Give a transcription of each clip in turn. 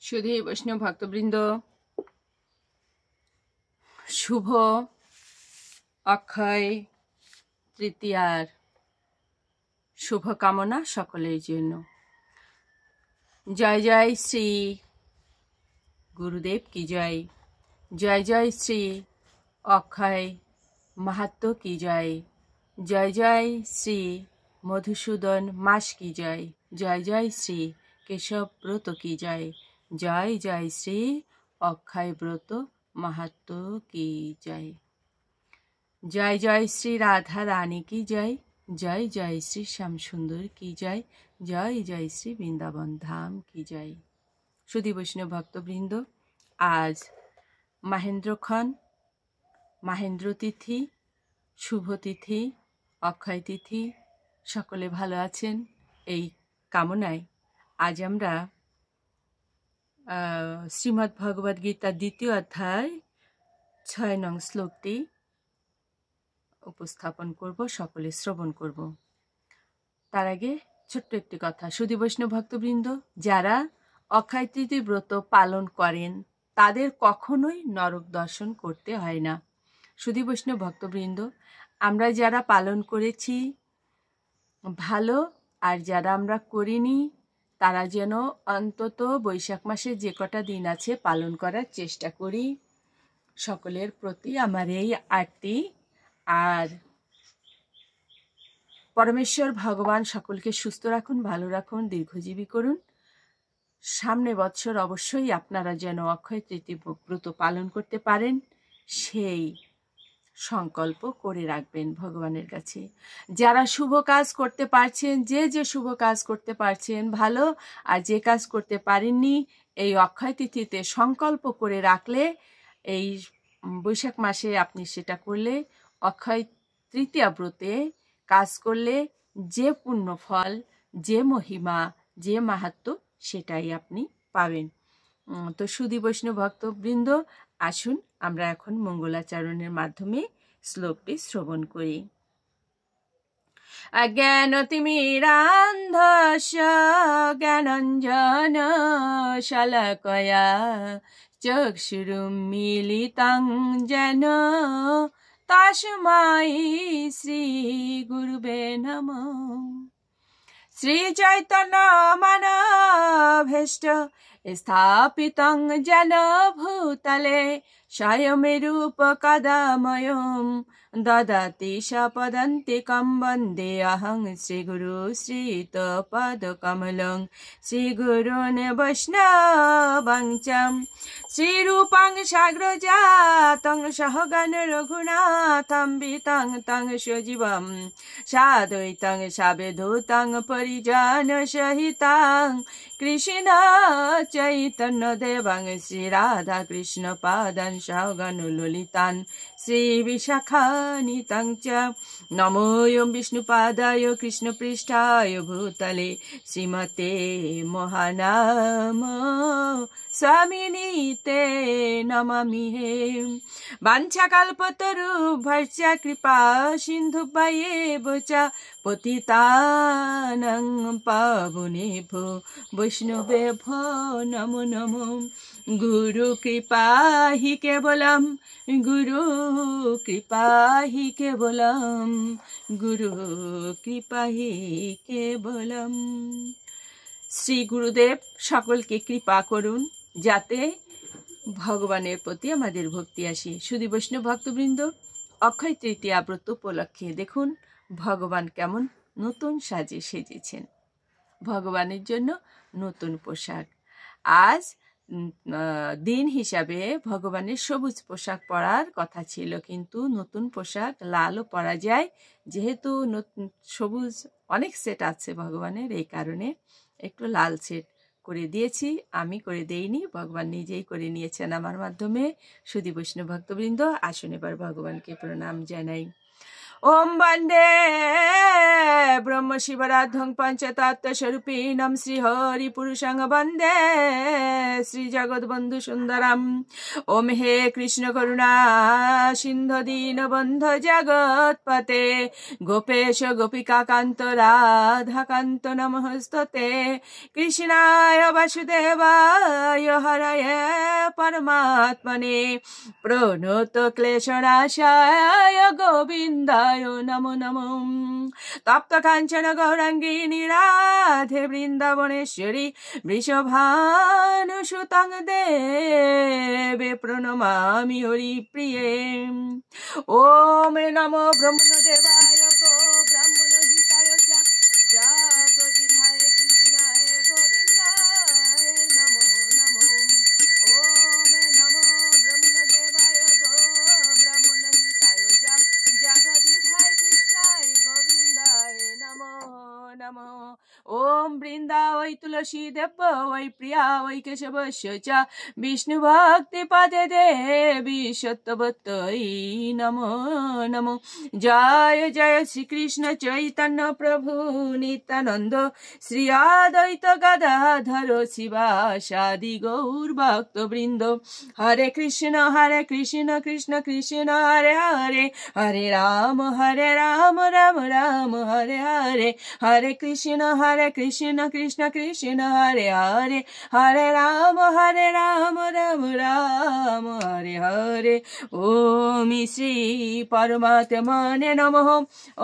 সুধী বৈষ্ণব ভক্তবৃন্দ, শুভ অক্ষয় তৃতীয়ার শুভকামনা সকলের জন্য। জয় জয় শ্রী গুরুদেব কি জয়, জয় জয় শ্রী অক্ষয় মাহাত্ম্য কি জয়, জয় জয় শ্রী মধুসূদন মাস কি জয়, জয় জয় শ্রী কেশব ব্রত কি জয়, জয় জয় শ্রী অক্ষয় ব্রত মাহাত্ম্য কি জয়, জয় জয় শ্রী রাধা রানী কি জয়, জয় জয় শ্রী শ্যাম সুন্দর কি জয়, জয় জয় শ্রী বৃন্দাবন ধাম কি জয়। সুধী বৈষ্ণব ভক্তবৃন্দ, আজ মাহেন্দ্রক্ষণ, মাহেন্দ্র তিথি, শুভ তিথি, অক্ষয় তিথি, সকলে ভালো আছেন এই কামনায় আজ আমরা শ্রীমদ্ ভগবদ গীতার ২য় অধ্যায় ৬ নং শ্লোকটি উপস্থাপন করব, সকলে শ্রবণ করব। তার আগে ছোট্ট একটি কথা, সুধী বৈষ্ণব ভক্তবৃন্দ, যারা অক্ষয় তৃতীয় ব্রত পালন করেন তাদের কখনোই নরক দর্শন করতে হয় না। সুধী বৈষ্ণব ভক্তবৃন্দ, আমরা যারা পালন করেছি ভালো, আর যারা আমরা করিনি তারা যেন অন্তত বৈশাখ মাসের যে কটা দিন আছে পালন করার চেষ্টা করি। সকলের প্রতি আমার এই আরতি। আর পরমেশ্বর ভগবান সকলকে সুস্থ রাখুন, ভালো রাখুন, দীর্ঘজীবী করুন। সামনে বৎসর অবশ্যই আপনারা যেন অক্ষয় তৃতীয় ব্রত পালন করতে পারেন সেই সংকল্প করে রাখবেন ভগবানের কাছে। যারা শুভ কাজ করতে পারছেন, যে শুভ কাজ করতে পারছেন ভালো, আর যে কাজ করতে পারেননি এই অক্ষয় তিথিতে সংকল্প করে রাখলে, এই বৈশাখ মাসে আপনি সেটা করলে, অক্ষয় তৃতীয়া ব্রতে কাজ করলে যে পুণ্য ফল, যে মহিমা, যে মাহাত্ম্য সেটাই আপনি পাবেন। তো সুধী বৈষ্ণব ভক্তবৃন্দ, আসুন আমরা এখন মঙ্গলাচরণের মাধ্যমে শ্লোকটি শ্রবণ করি। অজ্ঞানতিমিরান্ধস্য জ্ঞানাঞ্জন শলাকয়া চক্ষুরুন্মীলিতং যেন তস্मै শ্রী গুরুবে নমঃ। শ্রী চৈতন্য মানভীষ্ট স্থাপিতং যেন ভূতলে স্বয়মেরূপকদাময়ং দদাতি সপদান্তিকং বন্দেऽহং শ্রীগুরু শ্রীতপদকমলং শ্রীগুরুन् বৈষ্ণবং চ শ্রীরূপং সাগ্রজাতং সহগণ রঘুনাথং বিতং তং সজীবং সাদ্বৈতং সাবধূতং পরিজন সহিতং কৃষ্ণ চৈতন্য দেবং শ্রী রাধা কৃষ্ণ পাদং সহগণ ললিতান শ্রী বিশাখানিতং চ। নমো বিষ্ণুপাদায় কৃষ্ণপৃষ্ঠায় ভূতলে শ্রীমতে মহানাম স্বামিনীতে নমামি হে। বাঞ্ছাকল্পতরুভ্যশ্চ কৃপা সিন্ধুভ্যেব চ পতিতানাং পাবনেভ্যো বৈষ্ণবেভ্যো নমো নমো। গুরু কৃপা হি কেবলম, গুরু কৃপা হি কেবলম, গুরু কৃপা হি কেবলম। শ্রী গুরুদেব সকলকে কৃপা করুন যাতে ভগবানের প্রতি আমাদের ভক্তি আসে। সুধী বৈষ্ণব ভক্তবৃন্দ, অক্ষয় তৃতীয়া ব্রত উপলক্ষে দেখুন ভগবান কেমন নতুন সাজে সেজেছেন, ভগবানের জন্য নতুন পোশাক। আজ দিন হিসাবে ভগবানের সবুজ পোশাক পরার কথা ছিল, কিন্তু নতুন পোশাক লালও পরা যায়, যেহেতু সবুজ অনেক সেট আছে ভগবানের, এই কারণে একটু লাল সেট করে দিয়েছি। আমি করে দেইনি, ভগবান নিজেই করে নিয়েছেন আমার মাধ্যমে। সুধী বৈষ্ণব ভক্তবৃন্দ, আসুন এবার ভগবানকে প্রণাম জানাই। ওম বন্দে ব্রহ্ম শিবরাধ্যং পঞ্চতত্ত্বস্বরূপিণম শ্রীহরি পুরুষং বন্দে শ্রী জগৎবন্ধু সুন্দরম। ওম হে কৃষ্ণ করুণা সিন্ধু দীনবন্ধু জগৎপতে গোপেশ গোপিকা কান্ত রাধাকান্ত নমস্তুতে। কৃষ্ণায় বাসুদেবায় হরয়ে পরমাত্মনে প্রণত ক্লেশনাশায় গোবিন্দায় নমো নমঃ। তপ্ত কাঞ্চন গৌরাঙ্গিনী রাধে বৃন্দাবনেশ্বরী বৃষভানুসুতং দেবে প্রণমামি হরি প্রিয়ে। ওম নমো ব্রহ্মণদেবায় গো ব্রাহ্মণ হিতায় চ জাগদিধায় কৃষ্ণায় গোবিন্দায় নমো নমঃ। ওম নমো ব্রহ্মণদেবায় গো ব্রাহ্মণ হিতায় চ জাগদিধায় কৃষ্ণায় গোবিন্দায় নমো নমঃ। ওম বৃন্দা ওই তুলসী দেব ওই প্রিয়া ওই কেশবস্য চ বিষ্ণু ভক্তি পদে দেবী সত্যবত্যই নমো নমঃ। জয় জয় শ্রীকৃষ্ণ চৈতন্য প্রভু নিত্যানন্দ শ্রী অদ্বৈত গদাধর শিবাসাদি গৌর ভক্তবৃন্দ। হরে কৃষ্ণ কৃষ্ণ কৃষ্ণ হরে হরে, হরে রাম রাম রাম হরে হরে। হরে কৃষ্ণ কৃষ্ণ কৃষ্ণ হরে হরে, হরে রাম রাম রাম হরে হরে। ওম শ্রী পরমাত্মনে নমঃ।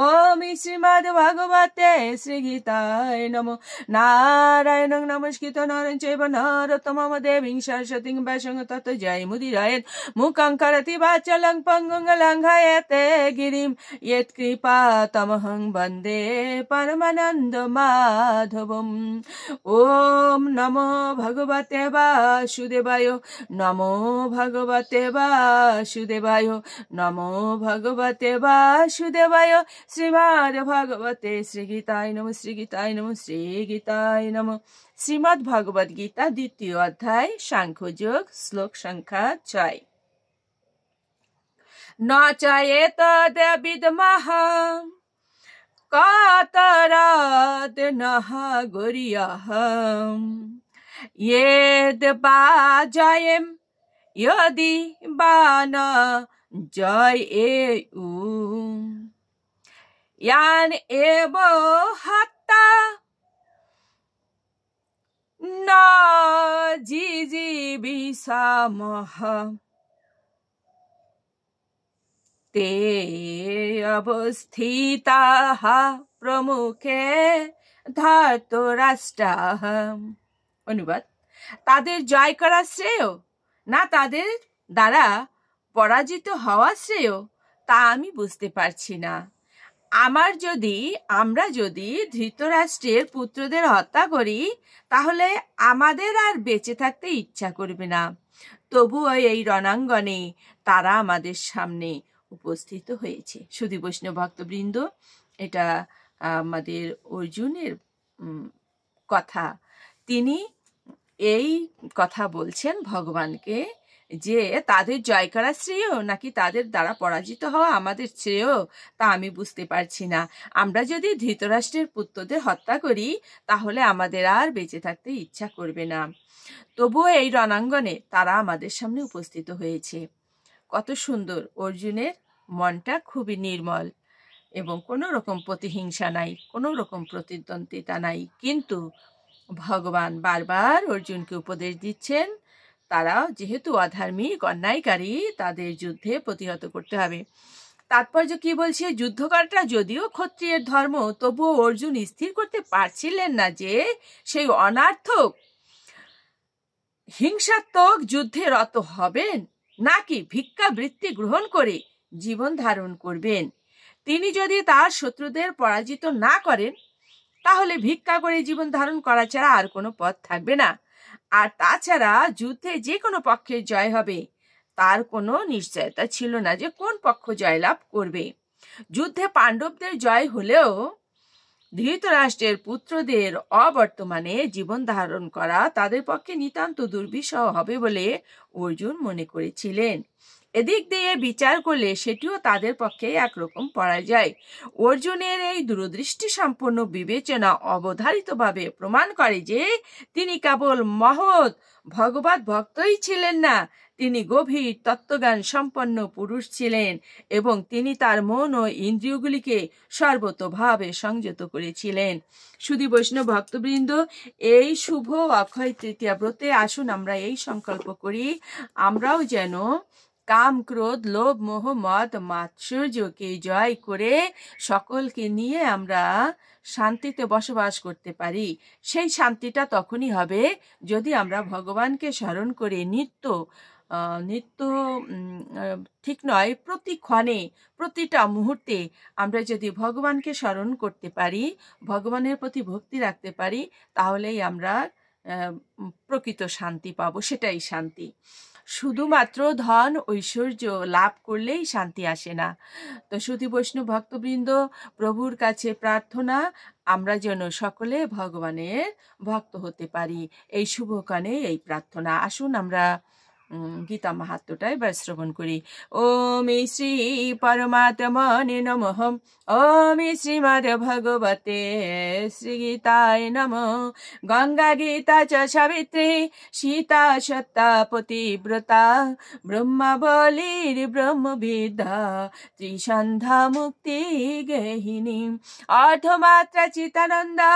ওম শ্রীমদ্ ভগবতে শ্রীগীতায় নমঃ। নারায়ণং নমস্কৃত নরং চৈব নরোত্তমং দেবীং সরস্বতীং ব্যাসং ততো জয়মুদীরয়েৎ। মুখং করোতি বাচালং পঙ্গুং লঙ্ঘয়তে গিরিম यत्कृपातमहं वन्दे परमानन्दमाधवम्। ॐ नमो भगवते वासुदेवाय, नमो भगवते वासुदेवाय, नमो भगवते वासुदेवाय। श्रीमद्भगवते श्रीगीताय नमः, श्रीगीताय नमः, श्रीगीताय नमः। श्रीमद् भगवद गीता द्वितीय अध्याय सांख्ययोग श्लोक संख्या 6। न च एतद् विद्मः कातरात् नः गुर्यः यद् वा जयेम यदि वा न जयेयु यान एव हत्ता न जिजीविषामः ते अवस्थिताः प्रमुखे धृतরাষ্ট্রাः। অনুবাদ: তাদের জয় করা শ্রেয় না তাদের দ্বারা পরাজিত হওয়া শ্রেয় তা আমি বুঝতে পারছি না। আমরা যদি ধৃতরাষ্ট্রের পুত্রদের হত্যা করি তাহলে আমাদের আর বেঁচে থাকতে ইচ্ছা করবে না। তবুও এই রণাঙ্গনে তারা আমাদের সামনে উপস্থিত হয়েছে। সুধী বৈষ্ণব ভক্তবৃন্দ, এটা আমাদের অর্জুনের কথা। তিনি এই কথা বলছেন ভগবানকে যে তাদের জয় করা শ্রেয় নাকি তাদের দ্বারা পরাজিত হওয়া আমাদের শ্রেয় তা আমি বুঝতে পারছি না। আমরা যদি ধৃতরাষ্ট্রের পুত্রদের হত্যা করি তাহলে আমাদের আর বেঁচে থাকতে ইচ্ছা করবে না। তবুও এই রণাঙ্গনে তারা আমাদের সামনে উপস্থিত হয়েছে। কত সুন্দর! অর্জুনের মনটা খুবই নির্মল এবং কোনো রকম প্রতিহিংসা নাই, কোনো রকম প্রতিদ্বন্দ্বিতা নাই। কিন্তু ভগবান বারবার অর্জুনকে উপদেশ দিচ্ছেন তারা যেহেতু অধার্মিক অন্যায়কারী তাদের যুদ্ধে প্রতিহত করতে হবে। তাৎপর্য কি বলছে? যুদ্ধ করাটা যদিও ক্ষত্রিয়ের ধর্ম, তবুও অর্জুন স্থির করতে পারছিলেন না যে সেই অনার্থক হিংসাত্মক যুদ্ধে রত হবেন নাকি ভিক্ষাবৃত্তি গ্রহণ করে জীবন ধারণ করবেন। তিনি যদি তার শত্রুদের পরাজিত না করেন তাহলে ভিক্ষা করে জীবন ধারণ করা ছাড়া আর কোনো পথ থাকবে না। আর তাছাড়া যুদ্ধে যে কোনো পক্ষের জয় হবে তার কোনো নিশ্চয়তা ছিল না যে কোন পক্ষ জয়লাভ করবে। যুদ্ধে পাণ্ডবদের জয় হলেও ধৃতরাষ্ট্রের পুত্রদের অবর্তমানে জীবন ধারণ করা তাদের পক্ষে নিতান্ত দুর্বিষহ হবে বলে অর্জুন মনে করেছিলেন। এদিক দিয়ে বিচার করলে সেটিও তাদের পক্ষে একরকম পরাজয়। অর্জুনের এই দূরদৃষ্টি সম্পন্ন বিবেচনা অবধারিতভাবে প্রমাণ করে যে তিনি কেবল মহৎ ভগবত ভক্তই ছিলেন না, তিনি গভীর তত্ত্বজ্ঞান সম্পন্ন পুরুষ ছিলেন এবং তিনি তার মন ও ইন্দ্রিয়গুলিকে সর্বতোভাবে সংযত করেছিলেন। শুধু বৈষ্ণব ভক্তবৃন্দ, এই শুভ অক্ষয় তৃতীয়া ব্রতে আসুন আমরা এই সংকল্প করি, আমরাও যেন কাম, ক্রোধ, লোভ, মোহ, মদ, মাৎসর্যকে জয় করে সকলকে নিয়ে আমরা শান্তিতে বসবাস করতে পারি। সেই শান্তিটা তখনই হবে যদি আমরা ভগবানকে স্মরণ করে নিত্য নিত্য ঠিক নয়, প্রতিক্ষণে প্রতিটা মুহূর্তে আমরা যদি ভগবানকে স্মরণ করতে পারি, ভগবানের প্রতি ভক্তি রাখতে পারি, তাহলেই আমরা প্রকৃত শান্তি পাবো। সেটাই শান্তি। শুধুমাত্র ধন ঐশ্বর্য লাভ করলেই শান্তি আসে না। তো শুধু বৈষ্ণব ভক্তবৃন্দ, প্রভুর কাছে প্রার্থনা আমরা যেন সকলে ভগবানের ভক্ত হতে পারি। এই শুভকানে এই প্রার্থনা। আসুন আমরা গীতা মাহাত্ম্যটা এবার শ্রবণ করি। ওম শ্রী পরমাত্মনে নমঃ। ওম শ্রীমদ্ ভগবতে শ্রী গীতায় নমঃ। গঙ্গা গীতা চ সাবিত্রী সীতা সত্তা পতিব্রতা ব্রহ্মাবলীর ব্রহ্মবিদ্যা ত্রিসন্ধ্যা মুক্তি গেহিনী অর্ধমাত্রা চিতানন্দা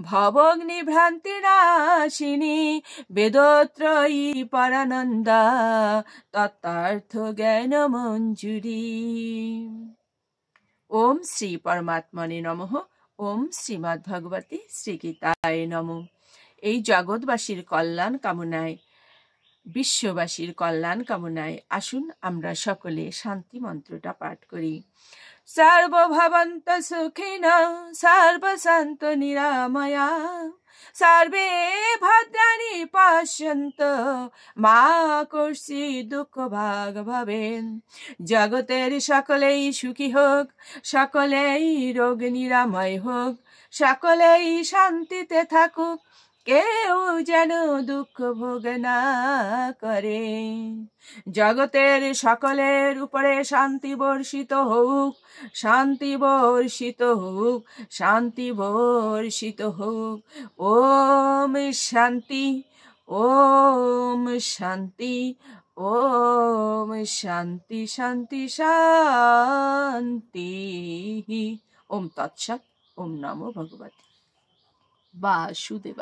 ভবগ্নি ভ্রান্তি নাশিনী বেদত্রয়ী পরানন্দা তত্ত্বার্থ জ্ঞান মঞ্জুরি। ওম শ্রী পরমাত্মনে নমঃ। ওম শ্রীমদ্ ভগবতে শ্রী গীতায় নমঃ। এই জগৎবাসীর কল্যাণ কামনায়, বিশ্ববাসীর কল্যাণ কামনায় আসুন আমরা সকলে শান্তি মন্ত্রটা পাঠ করি। সর্বভবন্ত সুখিনঃ সর্বসন্তু নিরাময়াঃ সর্বে ভদ্রাণি পশ্যন্তু মা কশ্চিৎ দুঃখ ভাগ ভবেৎ। জগতের সকলেই সুখী হোক, সকলেই রোগ নিরাময় হোক, সকলেই শান্তিতে থাকুক, কেউ যেন দুঃখ ভোগ না করে। জগতের সকলের উপরে শান্তি বর্ষিত হোক, শান্তি বর্ষিত হোক, শান্তি বর্ষিত হোক। ওম শান্তি, ওম শান্তি, ওম শান্তি শান্তি শান্তি। ওম তৎসৎ। ওম নমো ভগবতে বাসুদেবায়।